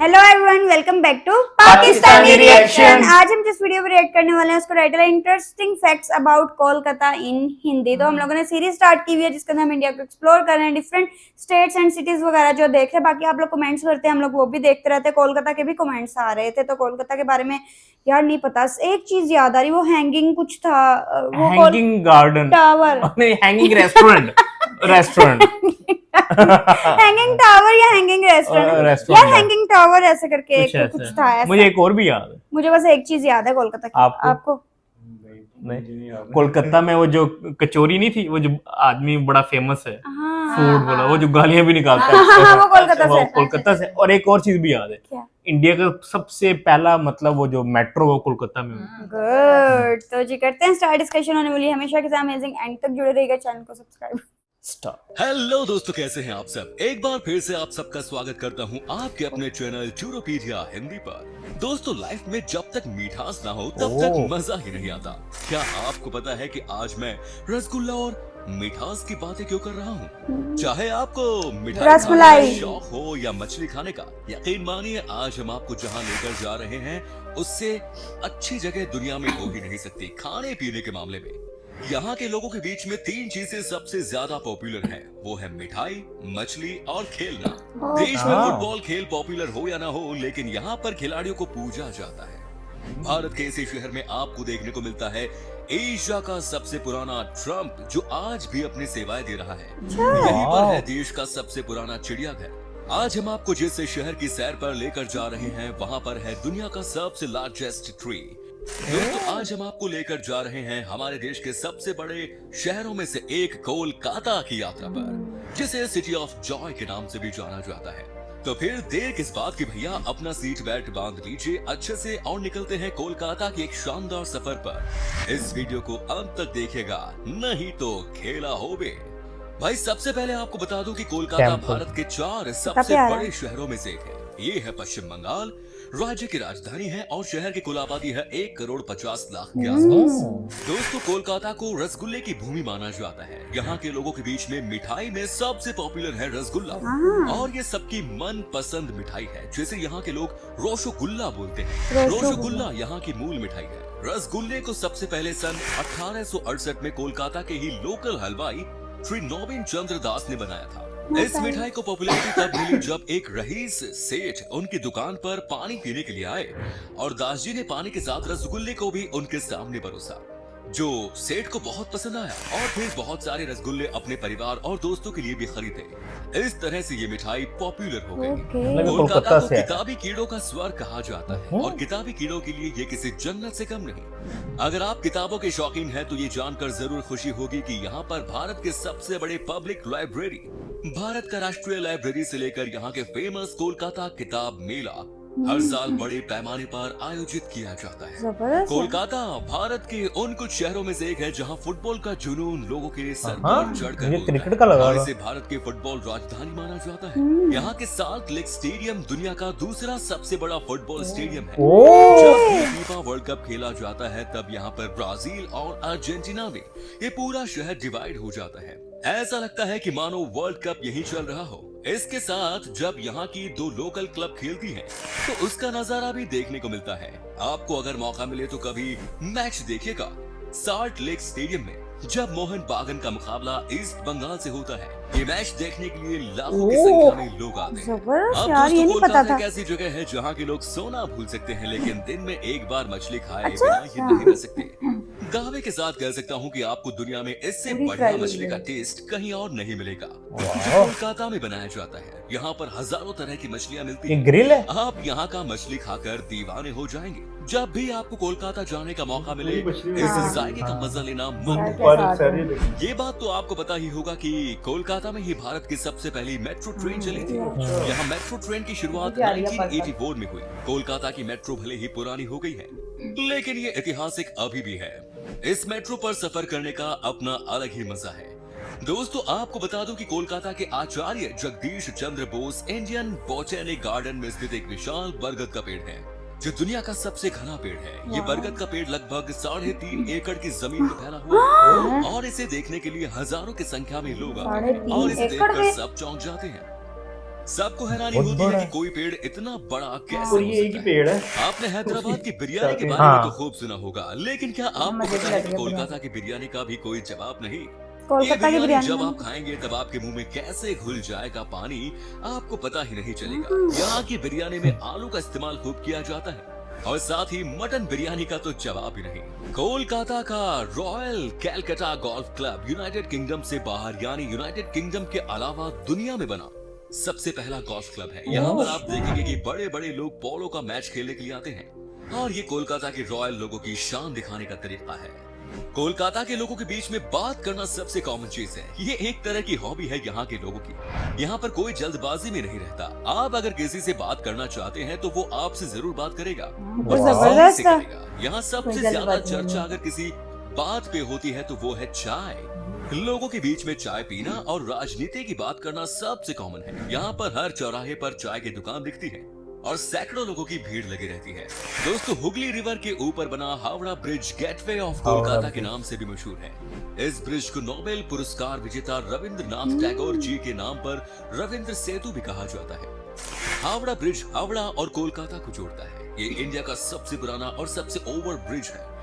Hello everyone, welcome back to Pakistani reaction. आज हम जिस वीडियो पर रिएक्ट करने वाले हैं उसका टाइटल है इंटरेस्टिंग फैक्ट्स अबाउट कोलकाता इन हिंदी। तो हम लोगों ने सीरीज स्टार्ट की हुई है जिसके अंदर हम इंडिया को एक्सप्लोर कर रहे हैं, डिफरेंट स्टेट्स एंड सिटीज वगैरह जो देख रहे हैं। बाकी आप लोग कमेंट्स करते हैं, हम लोग वो भी देखते रहते हैं। कोलकाता के भी कमेंट्स आ रहे थे, तो कोलकाता के बारे में यार नहीं पता। एक चीज याद आ रही, वो हैंगिंग कुछ था, वो हैंगिंग गार्डन टावर नहीं, हैंगिंग रेस्टोरेंट हैंगिंग टावर या हैंगिंग रेस्टोरेंट यार, हैंगिंग टावर ऐसे करके कुछ था ऐसा। मुझे एक और भी याद है। मुझे बस एक चीज याद है कोलकाता की। आपको? नहीं, कोलकाता में वो जो कचौरी नहीं थी, वो जो आदमी बड़ा फेमस है फूड वाला, वो जो गालियां भी निकालता है, वो कोलकाता से। और एक और चीज भी याद है, क्या? इंडिया का सबसे पहला मतलब वो जो मेट्रो वो कोलकाता में। गुड। तो जी करते हैं स्टार्ट। डिस्कशन होने वाली है हमेशा के साथ अमेजिंग, एंड तक जुड़े रहिएगा, चैनल को सब्सक्राइब। हेलो दोस्तों, कैसे हैं आप सब। एक बार फिर से आप सबका स्वागत करता हूं आपके अपने चैनल चूरोपीडिया हिंदी पर। दोस्तों, लाइफ में जब तक मिठास ना हो तब तक मजा ही नहीं आता। क्या आपको पता है कि आज मैं रसगुल्ला और मिठास की बातें क्यों कर रहा हूँ? चाहे आपको मिठाई खाने का शौक हो या मछली खाने का, यकीन मानिए आज हम आपको जहाँ लेकर जा रहे हैं उससे अच्छी जगह दुनिया में हो ही नहीं सकती। खाने पीने के मामले में यहाँ के लोगों के बीच में तीन चीजें सबसे ज्यादा पॉपुलर हैं, वो है मिठाई, मछली और खेलना। देश में फुटबॉल खेल पॉपुलर हो या ना हो, लेकिन यहाँ पर खिलाड़ियों को पूजा जाता है। भारत के इसी शहर में आपको देखने को मिलता है एशिया का सबसे पुराना ट्रम्प, जो आज भी अपनी सेवाएं दे रहा है। यहीं पर है देश का सबसे पुराना चिड़ियाघर। आज हम आपको जिस शहर की सैर पर लेकर जा रहे हैं वहाँ पर है दुनिया का सबसे लार्जेस्ट ट्री। दोस्तों, आज हम आपको लेकर जा रहे हैं हमारे देश के सबसे बड़े शहरों में से एक कोलकाता की यात्रा पर, जिसे सिटी ऑफ जॉय के नाम से भी जाना जाता है। तो फिर देर किस बात की भैया, अपना सीट बेल्ट बांध लीजिए अच्छे से और निकलते हैं कोलकाता की एक शानदार सफर पर। इस वीडियो को अंत तक देखिएगा, नहीं तो खेला होवे। भाई, सबसे पहले आपको बता दूं कि कोलकाता भारत के 4 सबसे बड़े शहरों में से एक है। ये है पश्चिम बंगाल, राज्य की राजधानी है और शहर की कुल आबादी है 1,50,00,000 के आसपास। दोस्तों, कोलकाता को रसगुल्ले की भूमि माना जाता है। यहाँ के लोगों के बीच में मिठाई में सबसे पॉपुलर है रसगुल्ला, और ये सबकी मन पसंद मिठाई है, जिसे यहाँ के लोग रोशोगुल्ला बोलते हैं। रोशोगुल्ला यहाँ की मूल मिठाई है। रसगुल्ले को सबसे पहले सन 1868 में कोलकाता के ही लोकल हलवाई श्री नवीन चंद्र दास ने बनाया था। इस मिठाई को पॉपुलैरिटी तब मिली जब एक रईस सेठ उनकी दुकान पर पानी पीने के लिए आए और दास जी ने पानी के साथ रसगुल्ले को भी उनके सामने परोसा, जो सेठ को बहुत पसंद आया और फिर बहुत सारे रसगुल्ले अपने परिवार और दोस्तों के लिए भी खरीदे। इस तरह से ये मिठाई पॉपुलर हो गई। कोलकाता को किताबी कीड़ों का स्वर कहा जाता है और किताबी कीड़ों के लिए ये किसी जन्नत से कम नहीं। अगर आप किताबों के शौकीन हैं तो ये जानकर जरूर खुशी होगी कि यहाँ पर भारत के सबसे बड़े पब्लिक लाइब्रेरी, भारत का राष्ट्रीय लाइब्रेरी से लेकर यहाँ के फेमस कोलकाता किताब मेला हर साल बड़े पैमाने पर आयोजित किया जाता है। कोलकाता भारत के उन कुछ शहरों में से एक है जहां फुटबॉल का जुनून लोगों के सर पर चढ़कर क्रिकेट का लगा, और इसे भारत के फुटबॉल राजधानी माना जाता है। यहाँ के साल्ट लेक स्टेडियम दुनिया का दूसरा सबसे बड़ा फुटबॉल स्टेडियम है। जब भी फीफा वर्ल्ड कप खेला जाता है तब यहाँ पर ब्राजील और अर्जेंटीना में ये पूरा शहर डिवाइड हो जाता है। ऐसा लगता है कि मानो वर्ल्ड कप यहीं चल रहा हो। इसके साथ जब यहाँ की 2 लोकल क्लब खेलती हैं, तो उसका नजारा भी देखने को मिलता है। आपको अगर मौका मिले तो कभी मैच देखिएगा साल्ट लेक स्टेडियम में, जब मोहन बागान का मुकाबला ईस्ट बंगाल से होता है। ये मैच देखने के लिए लाखों की संख्या में लोग आते हैं। अब दोस्तों, कोलकाता एक ऐसी जगह है जहाँ के लोग सोना भूल सकते हैं, लेकिन दिन में एक बार मछली खाए बिना ये नहीं रह सकते। दावे के साथ कह सकता हूँ कि आपको दुनिया में इससे बढ़िया मछली का टेस्ट कहीं और नहीं मिलेगा, जो कोलकाता में बनाया जाता है। यहाँ पर हजारों तरह की मछलियाँ मिलती हैं। ग्रिल है। आप यहाँ का मछली खाकर दीवाने हो जाएंगे। जब भी आपको कोलकाता जाने का मौका मिले, इस जायके का मजा लेना मत। ये बात तो आपको पता ही होगा कि कोलकाता में ही भारत की सबसे पहली मेट्रो ट्रेन चली थी। यहाँ मेट्रो ट्रेन की शुरुआत 1984 में हुई। कोलकाता की मेट्रो भले ही पुरानी हो गई है, लेकिन ये ऐतिहासिक अभी भी है। इस मेट्रो पर सफर करने का अपना अलग ही मजा है। दोस्तों, आपको बता दूं कि कोलकाता के आचार्य Jagdish Chandra Bose Indian botanic garden में स्थित एक विशाल बरगद का पेड़ है, जो दुनिया का सबसे घना पेड़ है। ये बरगद का पेड़ लगभग 3.5 एकड़ की जमीन में फैला हुआ है और इसे देखने के लिए हजारों की संख्या में लोग आते हैं और इसे देखकर सब चौंक जाते हैं। सबको हैरानी बहुत होती है बड़ा कि कोई पेड़ इतना बड़ा कैसे तो हो ये एक ही सकता है। पेड़ है। आपने हैदराबाद की बिरयानी के बारे हाँ। में तो खूब सुना होगा, लेकिन क्या आपको मजे पता की है लग कि रही है कोलकाता की बिरयानी का भी कोई जवाब नहीं। ये कोलकाता की बिरयानी जब में- आप खाएंगे तब आपके मुंह में कैसे घुल जाएगा पानी, आपको पता ही नहीं चलेगा। यहाँ की बिरयानी में आलू का इस्तेमाल खूब किया जाता है और साथ ही मटन बिरयानी का तो जवाब ही नहीं। कोलकाता का royal Calcutta golf club United kingdom से बाहर यानी यूनाइटेड किंगडम के अलावा दुनिया में बना सबसे पहला गोल्फ क्लब है। यहाँ पर आप देखेंगे कि बड़े बड़े लोग पोलो का मैच खेलने के लिए आते हैं और ये कोलकाता के रॉयल लोगों की शान दिखाने का तरीका है। कोलकाता के लोगों के बीच में बात करना सबसे कॉमन चीज है। ये एक तरह की हॉबी है यहाँ के लोगों की। यहाँ पर कोई जल्दबाजी में नहीं रहता। आप अगर किसी से बात करना चाहते हैं तो वो आपसे जरूर बात करेगा कुछ और जबरदस्त से है। करेगा। यहाँ सबसे कोई ज्यादा जल्दबाजी नहीं चर्चा अगर किसी बात पे होती है तो वो है चाय। लोगों के बीच में चाय पीना और राजनीति की बात करना सबसे कॉमन है। यहाँ पर हर चौराहे पर चाय की दुकान दिखती है और सैकड़ों लोगों की भीड़ लगी रहती है। दोस्तों, हुगली रिवर के ऊपर बना Howrah bridge gateway of Kolkata के नाम से भी मशहूर है। इस ब्रिज को नोबेल पुरस्कार विजेता रविंद्रनाथ टैगोर जी के नाम पर रविंद्र सेतु भी कहा जाता है। हावड़ा ब्रिज हावड़ा और कोलकाता को जोड़ता है। ये इंडिया का सबसे पुराना और सबसे ओवर ब्रिज है।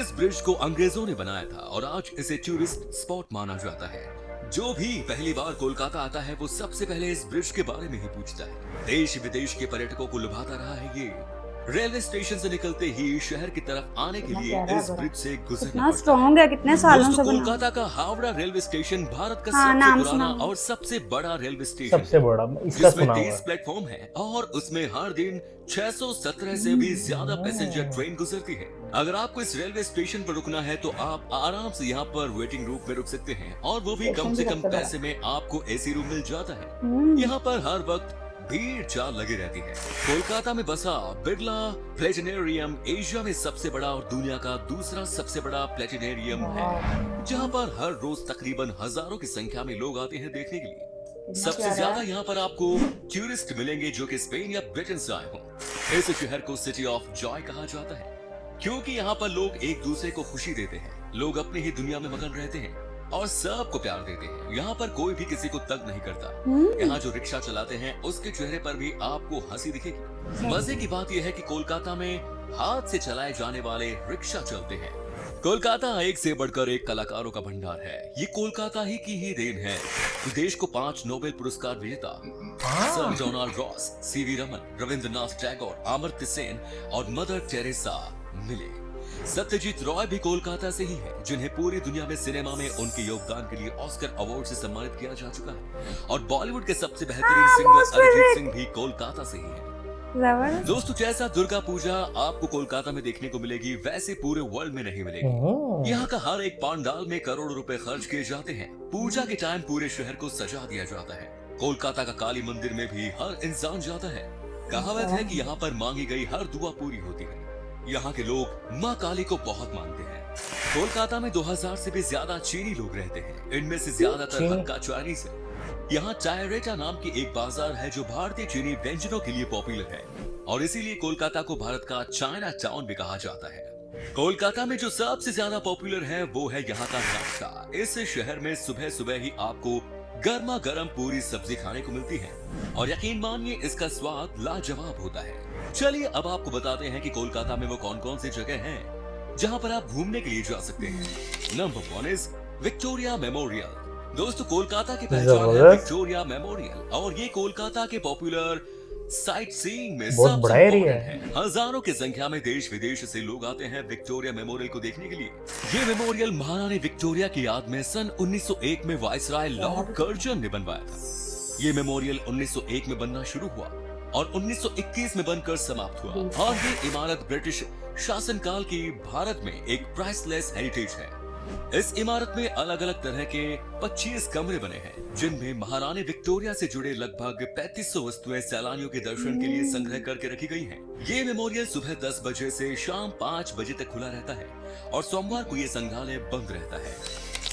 इस ब्रिज को अंग्रेजों ने बनाया था और आज इसे टूरिस्ट स्पॉट माना जाता है। जो भी पहली बार कोलकाता आता है वो सबसे पहले इस ब्रिज के बारे में ही पूछता है। देश विदेश के पर्यटकों को लुभाता रहा है ये। रेलवे स्टेशन से निकलते ही शहर की तरफ आने के लिए इस ब्रिज से गुजरना इतना पड़ता है। स्ट्रॉन्ग है, कितने सालों से दोस्तों, बना। कोलकाता का हावड़ा रेलवे स्टेशन भारत का हाँ, सबसे नाम पुराना सुना। और सबसे बड़ा रेलवे स्टेशन सबसे है, बड़ा इसका जिसमें सुना हुआ 30 है। प्लेटफॉर्म है और उसमें हर दिन 617 से भी ज्यादा पैसेंजर ट्रेन गुजरती है। अगर आपको इस रेलवे स्टेशन पर रुकना है तो आप आराम से यहाँ पर वेटिंग रूम में रुक सकते हैं और वो भी कम से कम पैसे में आपको एसी रूम मिल जाता है। यहाँ पर हर वक्त भीड़ चाल लगी रहती है। कोलकाता में बसा बिरला प्लेनेटेरियम एशिया में सबसे बड़ा और दुनिया का दूसरा सबसे बड़ा प्लेनेटेरियम है, जहाँ पर हर रोज तकरीबन हजारों की संख्या में लोग आते हैं देखने के लिए। सबसे ज्यादा यहाँ पर आपको टूरिस्ट मिलेंगे जो कि स्पेन या ब्रिटेन से आए हों। इस शहर को सिटी ऑफ जॉय कहा जाता है क्योंकि यहाँ पर लोग एक दूसरे को खुशी देते हैं। लोग अपनी ही दुनिया में मगन रहते हैं और सबको प्यार देते हैं। यहाँ पर कोई भी किसी को तंग नहीं करता। यहाँ जो रिक्शा चलाते हैं उसके चेहरे पर भी आपको हंसी दिखेगी। मजे की बात यह है कि कोलकाता में हाथ से चलाए जाने वाले रिक्शा चलते हैं। कोलकाता एक से बढ़कर एक कलाकारों का भंडार है। ये कोलकाता ही की ही देन है। देश को 5 नोबेल पुरस्कार विजेता sir Donald Ross, CV Raman, Rabindranath Tagore, Amartya Sen और मदर टेरेसा मिले। सत्यजीत रॉय भी कोलकाता से ही है, जिन्हें पूरी दुनिया में सिनेमा में उनके योगदान के लिए ऑस्कर अवार्ड से सम्मानित किया जा चुका है। और बॉलीवुड के सबसे बेहतरीन सिंगर अरिजीत सिंह भी कोलकाता से ही है। जबरदस्त। दोस्तों, जैसा दुर्गा पूजा आपको कोलकाता में देखने को मिलेगी वैसे पूरे वर्ल्ड में नहीं मिलेगी। यहाँ का हर एक पंडाल में करोड़ों रुपए खर्च किए जाते हैं। पूजा के टाइम पूरे शहर को सजा दिया जाता है। कोलकाता का काली मंदिर में भी हर इंसान जाता है। कहावत है कि यहाँ पर मांगी गई हर दुआ पूरी होती है। यहाँ के लोग माँ काली को बहुत मानते हैं। कोलकाता में 2000 से भी ज्यादा चीनी लोग रहते हैं। इनमें से ज्यादातर हक्का चाइनीज है। यहाँ चायरेटा नाम की एक बाजार है जो भारतीय चीनी व्यंजनों के लिए पॉपुलर है और इसीलिए कोलकाता को भारत का चाइना टाउन भी कहा जाता है। कोलकाता में जो सबसे ज्यादा पॉपुलर है वो है यहाँ का नाश्ता। इस शहर में सुबह सुबह ही आपको गर्मा गर्म पूरी सब्जी खाने को मिलती है और यकीन मानिए इसका स्वाद लाजवाब होता है। चलिए अब आपको बताते हैं कि कोलकाता में वो कौन कौन सी जगह हैं जहां पर आप घूमने के लिए जा सकते हैं। Number 1 is Victoria memorial. दोस्तों, कोलकाता की पहचान है विक्टोरिया मेमोरियल और ये कोलकाता के पॉपुलर साइट सीइंग में बहुत सबसे बड़ा एरिया इम्पोर्टेंट है। हजारों की संख्या में देश विदेश से लोग आते हैं विक्टोरिया मेमोरियल को देखने के लिए। ये मेमोरियल महारानी विक्टोरिया की याद में सन 1901 में वाइसराय लॉर्ड कर्जन ने बनवाया था। ये मेमोरियल 1901 में बनना शुरू हुआ और 1921 में बनकर समाप्त हुआ और ये इमारत ब्रिटिश शासनकाल की भारत में एक प्राइसलेस हेरिटेज है। इस इमारत में अलग अलग तरह के 25 कमरे बने हैं जिनमें महारानी विक्टोरिया से जुड़े लगभग 3500 वस्तुएं सैलानियों के दर्शन के लिए संग्रह करके रखी गई हैं। ये मेमोरियल सुबह 10 बजे से शाम 5 बजे तक खुला रहता है और सोमवार को ये संग्रहालय बंद रहता है।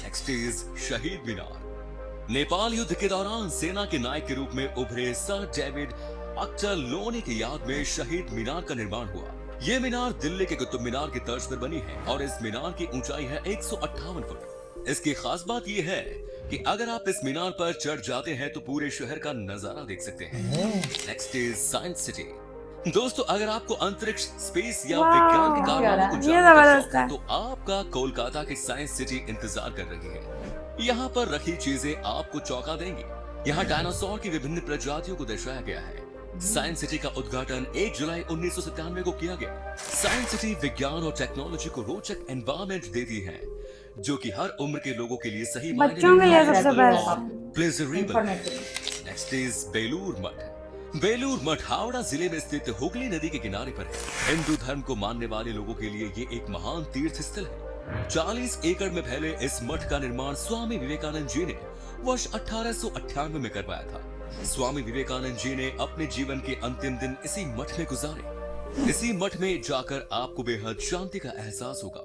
नेक्स्ट इज शहीद मीनार। नेपाल युद्ध के दौरान सेना के नायक के रूप में उभरे सर डेविड अक्टरलोनी की याद में शहीद मीनार का निर्माण हुआ। ये मीनार दिल्ली के कुतुब मीनार की तर्ज पर बनी है और इस मीनार की ऊंचाई है 158 फुट। इसकी खास बात यह है कि अगर आप इस मीनार पर चढ़ जाते हैं तो पूरे शहर का नजारा देख सकते हैं। Next is science city. दोस्तों, अगर आपको अंतरिक्ष, स्पेस या वाह, विज्ञान के कारनामों को ये जानने का जबरदस्त शौक है है। तो आपका कोलकाता की साइंस सिटी इंतजार कर रही है। यहाँ पर रखी चीजें आपको चौंका देंगी। यहाँ डायनासोर की विभिन्न प्रजातियों को दर्शाया गया है। साइंस सिटी का उद्घाटन 1 जुलाई 1997 को किया गया। साइंस सिटी विज्ञान और टेक्नोलॉजी को रोचक एनवायरनमेंट देती है, जो कि हर उम्र के लोगों के लिए सही मायने बच्चों में के लिए pleasurable सबसे बेस्ट और pleasurable है। Next is Belur Math. बेलूर मठ हावड़ा जिले में स्थित हुगली नदी के किनारे पर है। हिंदू धर्म को मानने वाले लोगों के लिए ये एक महान तीर्थ स्थल है। 40 एकड़ में फैले इस मठ का निर्माण स्वामी विवेकानंद जी ने वर्ष 1898 में करवाया था। स्वामी विवेकानंद जी ने अपने जीवन के अंतिम दिन इसी मठ में गुजारे। इसी मठ में जाकर आपको बेहद शांति का एहसास होगा।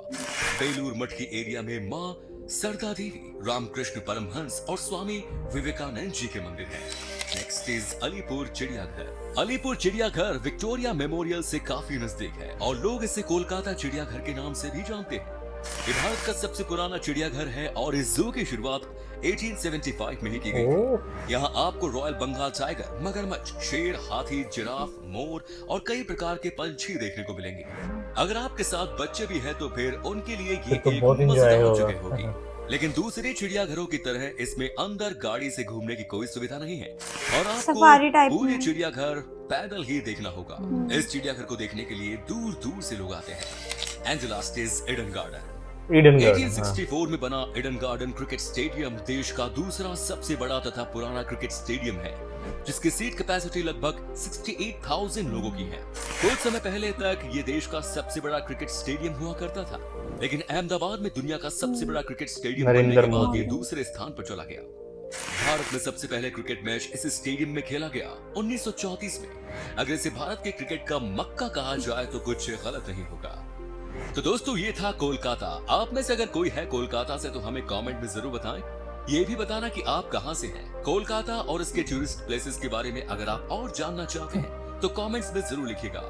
बेलूर मठ की एरिया में माँ सरदा देवी, रामकृष्ण परमहंस और स्वामी विवेकानंद जी के मंदिर हैं। नेक्स्ट इज अलीपुर चिड़ियाघर। अलीपुर चिड़ियाघर विक्टोरिया मेमोरियल से काफी नजदीक है और लोग इसे कोलकाता चिड़ियाघर के नाम से भी जानते हैं। ये भारत का सबसे पुराना चिड़ियाघर है और इस जू की शुरुआत 1875 में ही की गई थी। यहाँ आपको रॉयल बंगाल टाइगर, मगरमच्छ, शेर, हाथी, जिराफ, मोर और कई प्रकार के पंछी देखने को मिलेंगे। अगर आपके साथ बच्चे भी हैं तो फिर उनके लिए ये तो एक बहुत enjoy मजेदार होगा। जगह होगी। लेकिन दूसरे चिड़ियाघरों की तरह इसमें अंदर गाड़ी से घूमने की कोई सुविधा नहीं है और सफारी आपको टाइप पूरे में। चिड़ियाघर पैदल ही देखना होगा। इस चिड़ियाघर को देखने के लिए दूर दूर से लोग आते हैं। And last is Eden garden. Eden garden, 1864 में बना ईडन गार्डन क्रिकेट स्टेडियम देश का दूसरा सबसे बड़ा तथा पुराना क्रिकेट स्टेडियम है, जिसकी सीट कैपेसिटी लगभग 68,000 लोगों की है। कुछ समय पहले तक ये देश का सबसे बड़ा क्रिकेट स्टेडियम हुआ करता था, लेकिन अहमदाबाद में दुनिया का सबसे बड़ा क्रिकेट स्टेडियम बनने नरेंद्र के बाद मोदी। ये दूसरे स्थान पर चला गया। भारत में सबसे पहले क्रिकेट मैच इस स्टेडियम में खेला गया 1934 में। अगर इसे भारत के क्रिकेट का मक्का कहा जाए तो कुछ गलत नहीं होगा। तो दोस्तों, ये था कोलकाता। आप में से अगर कोई है कोलकाता से तो हमें कमेंट में जरूर बताएं। ये भी बताना कि आप कहां से हैं। कोलकाता और इसके टूरिस्ट प्लेसेस के बारे में अगर आप और जानना चाहते हैं तो कमेंट्स में जरूर लिखिएगा।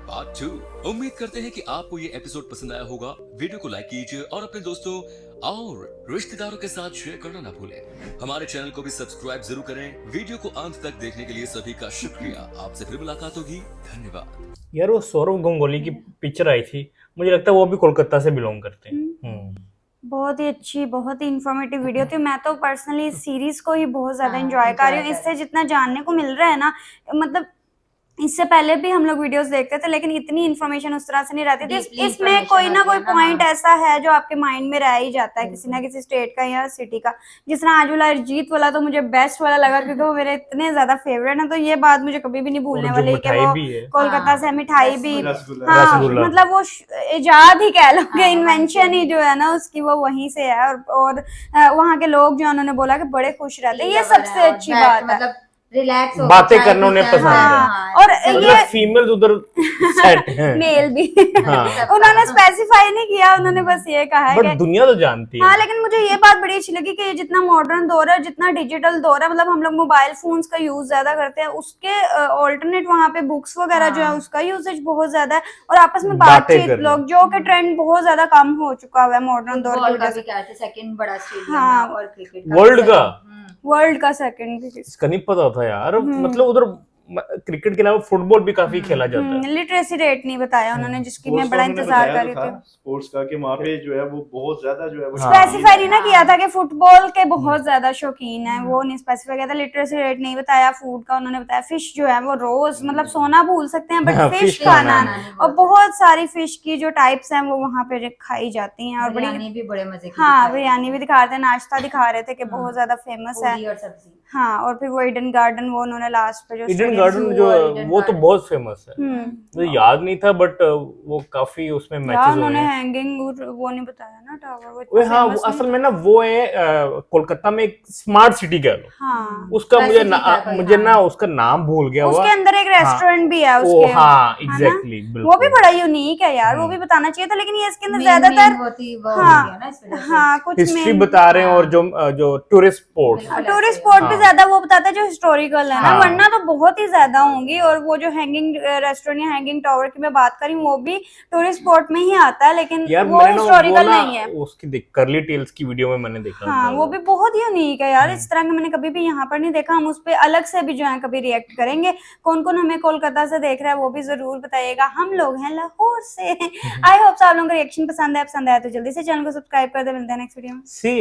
पार्ट 2। उम्मीद करते हैं कि आपको ये एपिसोड पसंद आया होगा। वीडियो को लाइक कीजिए और अपने दोस्तों और रिश्तेदारों के साथ शेयर करना ना भूलें। हमारे चैनल को भी सब्सक्राइब जरूर करें। वीडियो को अंत तक देखने के लिए सभी का शुक्रिया। आपसे फिर मुलाकात होगी। धन्यवाद। यार वो सौरव गंगोली की पिक्चर आई थी, मुझे लगता है वो भी कोलकाता से बिलोंग करते हैं। बहुत ही अच्छी, बहुत ही इंफॉर्मेटिव वीडियो थी। मैं तो पर्सनली इस सीरीज को ही बहुत ज्यादा एंजॉय कर रही हूँ। इससे जितना जानने को मिल रहा है ना, मतलब इससे पहले भी हम लोग वीडियोस देखते थे लेकिन इतनी इन्फॉर्मेशन उस तरह से नहीं रहती थी। इसमें कोई ना कोई पॉइंट ऐसा है जो आपके माइंड में रह ही जाता है, किसी ना किसी स्टेट का या सिटी का। जिस तरह आज वाला अरिजीत वाला तो मुझे बेस्ट वाला लगा क्योंकि वो मेरे इतने ज्यादा फेवरेट है। तो ये बात मुझे कभी भी नहीं भूलने वाली कि वो कोलकाता से मिठाई भी, हाँ मतलब वो इजाद ही कह लो, इन्वेंशन ही जो है ना उसकी वो वहीं से है। और वहाँ के लोग जो उन्होंने बोला कि बड़े खुश रहते हैं, ये सबसे अच्छी बात है। रिलैक्स बातें करना उन्हें पसंद हाँ, है। और ये फीमेल उधर सेट है, मेल भी हाँ। उन्होंने स्पेसिफाई नहीं किया, उन्होंने बस ये कहा है बट दुनिया तो जानती है। हाँ, लेकिन मुझे ये बात बड़ी अच्छी लगी कि ये जितना मॉडर्न दौर है, जितना डिजिटल दौर है, मतलब हम लोग मोबाइल फोन्स का यूज ज्यादा करते हैं, उसके ऑल्टरनेट वहाँ पे बुक्स वगैरह जो है उसका यूसेज बहुत ज्यादा है। और आपस में बातचीत लोग, जो कि ट्रेंड बहुत ज्यादा कम हो चुका हुआ है मॉडर्न दौर की वजह से। सेकंड बड़ा स्टेडियम हाँ, है और क्रिकेट वर्ल्ड का सेकंड भी। इसका नहीं पता था यार, मतलब उधर क्रिकेट के अलावा फुटबॉल भी काफी खेला जाता है। लिटरेसी रेट नहीं बताया उन्होंने, जिसकी मैं बड़ा इंतजार कर रही थी। स्पोर्ट्स का कि वहाँ पे जो है वो बहुत ज्यादा जो है वो स्पेसिफाई नहीं ना किया था कि फुटबॉल के बहुत ज्यादा शौकीन है, वो नहीं स्पेसिफाई किया था। लिटरेसी रेट नहीं बताया। फूड का उन्होंने बताया, फिश जो है वो रोज, मतलब सोना भूल सकते हैं बट फिश खाना, और बहुत सारी फिश की जो टाइप्स हैं वो वहाँ पे खाई जाती हैं। और बिरयानी भी बड़े मजे की, हाँ बिरयानी भी दिखा रहे थे, नाश्ता दिखा रहे थे कि बहुत ज्यादा फेमस है। और सब्जी, हाँ। और फिर वो ईडन गार्डन, वो उन्होंने लास्ट पे जो ईडन गार्डन जो वो तो बहुत फेमस है, मुझे याद नहीं था बट वो काफी उसमें मैचेस हुए उन्होंने हैं। हैंगिंग वो नहीं बताया ना टावर, वो हाँ, वो असल में ना वो है कोलकाता में एक स्मार्ट सिटी कह लो। हाँ, उसका मुझे ना उसका नाम भूल गया। उसके अंदर एक रेस्टोरेंट भी है उसके। हाँ एग्जैक्टली, वो भी बड़ा यूनिक है यार, वो भी बताना चाहिए था। लेकिन ये इसके अंदर ज्यादातर हाँ कुछ हिस्ट्री बता रहे हैं और जो टूरिस्ट स्पॉट भी ज्यादा वो बताता है जो हिस्टोरिकल है ना, हाँ। वरना तो बहुत ही ज्यादा होंगी। और वो जो हैंगिंग रेस्टोरेंट या हैंगिंग टावर की मैं बात करी, वो भी टूरिस्ट स्पॉट में ही आता है, लेकिन यार वो मैंने ना वो हिस्टोरिकल ना नहीं है। उसकी देख करली टेल्स की वीडियो में मैंने देखा हाँ, था वो भी बहुत यूनिक है यार, इस तरह का मैंने कभी भी यहाँ पर नहीं देखा। हम उस पे अलग से भी जो है कभी रिएक्ट करेंगे। कौन कौन हमें कोलकाता से देख रहा है वो भी जरूर बताइएगा। हम लोग हैं लाहौर से। आई होप आप लोगों को रिएक्शन पसंद आया तो जल्दी से चैनल को सब्सक्राइब कर दे। मिलते हैं नेक्स्ट वीडियो में। सी